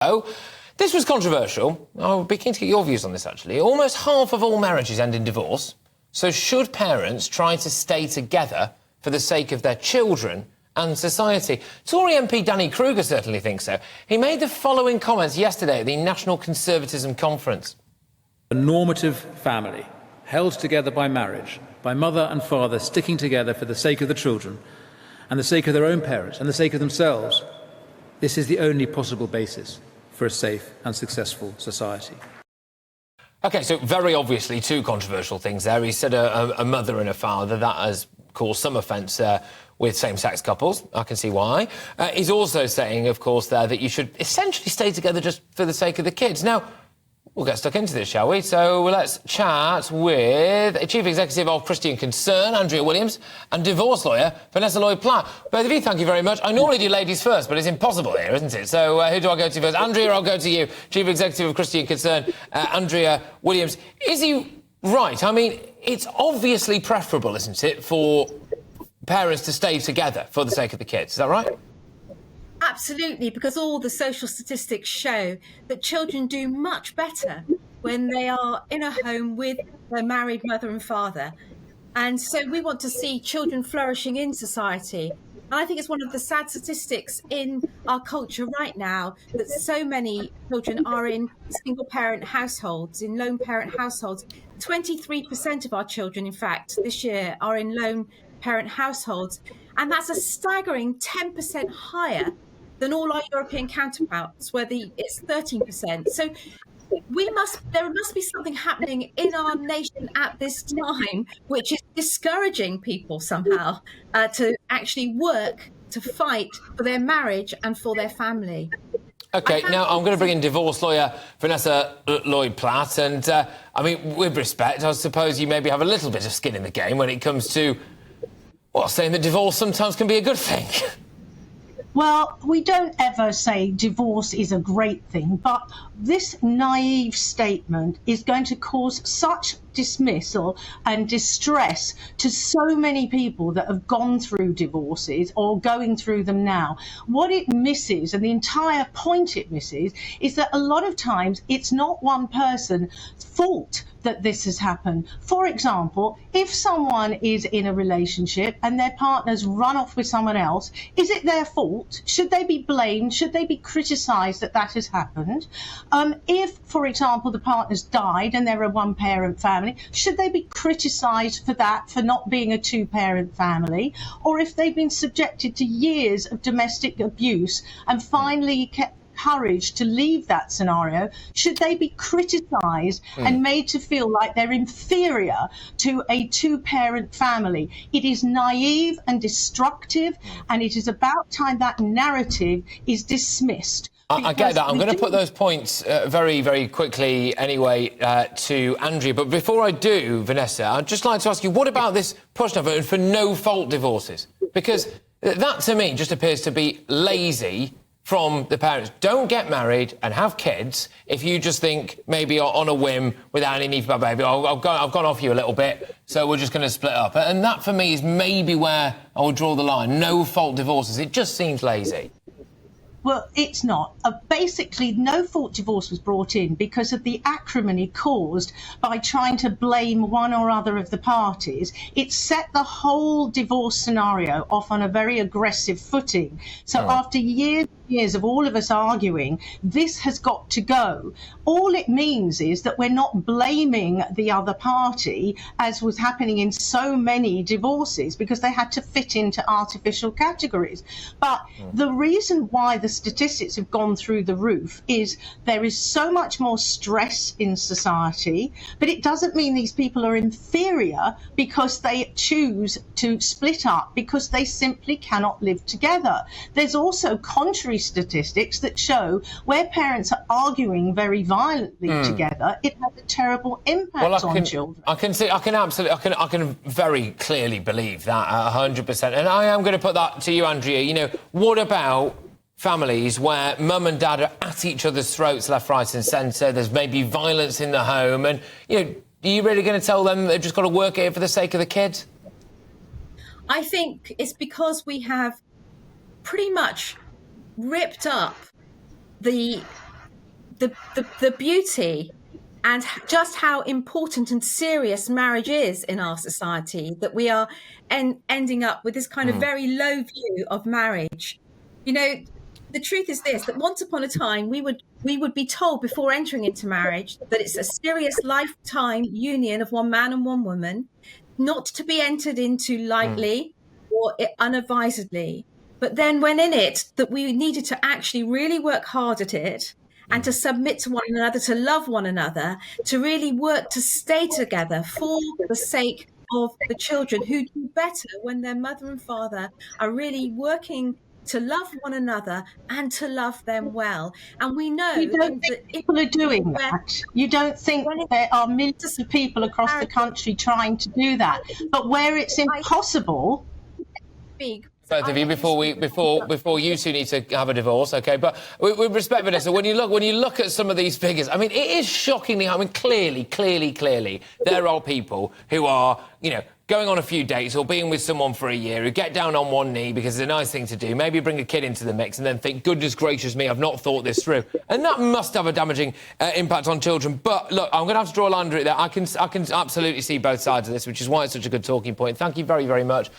Oh, this was controversial. I'll be keen to get your views on this, actually. Almost half of all marriages end in divorce. So should parents try to stay together for the sake of their children and society? Tory MP Danny Kruger certainly thinks so. He made the following comments yesterday at the National Conservatism Conference. A normative family, held together by marriage, by mother and father sticking together for the sake of the children and the sake of their own parents and the sake of themselves. This is the only possible basis for a safe and successful society. OK, so very obviously two controversial things there. He said a mother and a father. That has caused some offence with same-sex couples. I can see why. He's also saying, of course, there that you should essentially stay together just for the sake of the kids. Now, we'll get stuck into this, shall we? So let's chat with Chief Executive of Christian Concern, Andrea Williams, and divorce lawyer, Vanessa Lloyd Platt. Both of you, thank you very much. I normally do ladies first, but it's impossible here, isn't it? So who do I go to first? Andrea, I'll go to you, Chief Executive of Christian Concern, Andrea Williams. Is he right? I mean, it's obviously preferable, isn't it, for parents to stay together for the sake of the kids. Is that right? Absolutely, because all the social statistics show that children do much better when they are in a home with their married mother and father. And so we want to see children flourishing in society. And I think it's one of the sad statistics in our culture right now that so many children are in single-parent households, in lone parent households. 23% of our children, in fact, this year are in lone parent households. And that's a staggering 10% higher than all our European counterparts, where it's 13%. So there must be something happening in our nation at this time, which is discouraging people somehow to actually work to fight for their marriage and for their family. OK, now I'm going to bring in divorce lawyer Vanessa Lloyd Platt. And, I mean, with respect, I suppose you maybe have a little bit of skin in the game when it comes to, well, saying that divorce sometimes can be a good thing. Well, we don't ever say divorce is a great thing, but this naive statement is going to cause such dismissal and distress to so many people that have gone through divorces or going through them now. What it misses, and the entire point it misses, is that a lot of times it's not one person's fault that this has happened. For example, if someone is in a relationship and their partner's run off with someone else, is it their fault? Should they be blamed? Should they be criticised that that has happened? If, for example, the partner's died and they're a one-parent family, should they be criticised for that, for not being a two-parent family? Or if they've been subjected to years of domestic abuse and finally kept courage to leave that scenario, should they be criticised and made to feel like they're inferior to a two-parent family? It is naive and destructive, and it is about time that narrative is dismissed. I get that. I'm going to put those points very, very quickly anyway to Andrea. But before I do, Vanessa, I'd just like to ask you, what about this push now for no-fault divorces? Because that, to me, just appears to be lazy from the parents. Don't get married and have kids if you just think maybe on a whim without any need for my baby, I've gone off you a little bit, so we're just going to split up. And that, for me, is maybe where I would draw the line. No-fault divorces. It just seems lazy. Well, it's not. Basically, no-fault divorce was brought in because of the acrimony caused by trying to blame one or other of the parties. It set the whole divorce scenario off on a very aggressive footing. So after years of all of us arguing, this has got to go. All it means is that we're not blaming the other party, as was happening in so many divorces, because they had to fit into artificial categories. But the reason why the statistics have gone through the roof is there is so much more stress in society, but it doesn't mean these people are inferior because they choose to split up because they simply cannot live together. There's also contrary statistics that show where parents are arguing very violently together, it has a terrible impact on children. I can very clearly believe that 100%. And I am going to put that to you, Andrea. You know, what about families where mum and dad are at each other's throats left, right and centre? There's maybe violence in the home, and, you know, are you really going to tell them they've just got to work it for the sake of the kids? I think it's because we have pretty much ripped up the the beauty and just how important and serious marriage is in our society, that we are ending up with this kind of very low view of marriage. You know, the truth is this, that once upon a time we would be told before entering into marriage that it's a serious lifetime union of one man and one woman, not to be entered into lightly or unadvisedly. But then when in it, that we needed to actually really work hard at it and to submit to one another, to love one another, to really work to stay together for the sake of the children, who do better when their mother and father are really working to love one another and to love them well. And we know You don't think people are doing that? You don't think there are millions of people across the country trying to do that? But where it's impossible... Both of you, before you two need to have a divorce, okay? But with respect, Vanessa, when you look at some of these figures, I mean, it is shockingly. I mean, clearly, there are people who are, you know, going on a few dates or being with someone for a year, who get down on one knee because it's a nice thing to do, maybe bring a kid into the mix and then think, goodness gracious me, I've not thought this through. And that must have a damaging impact on children. But, look, I'm going to have to draw a line under it there. I can absolutely see both sides of this, which is why it's such a good talking point. Thank you very, very much.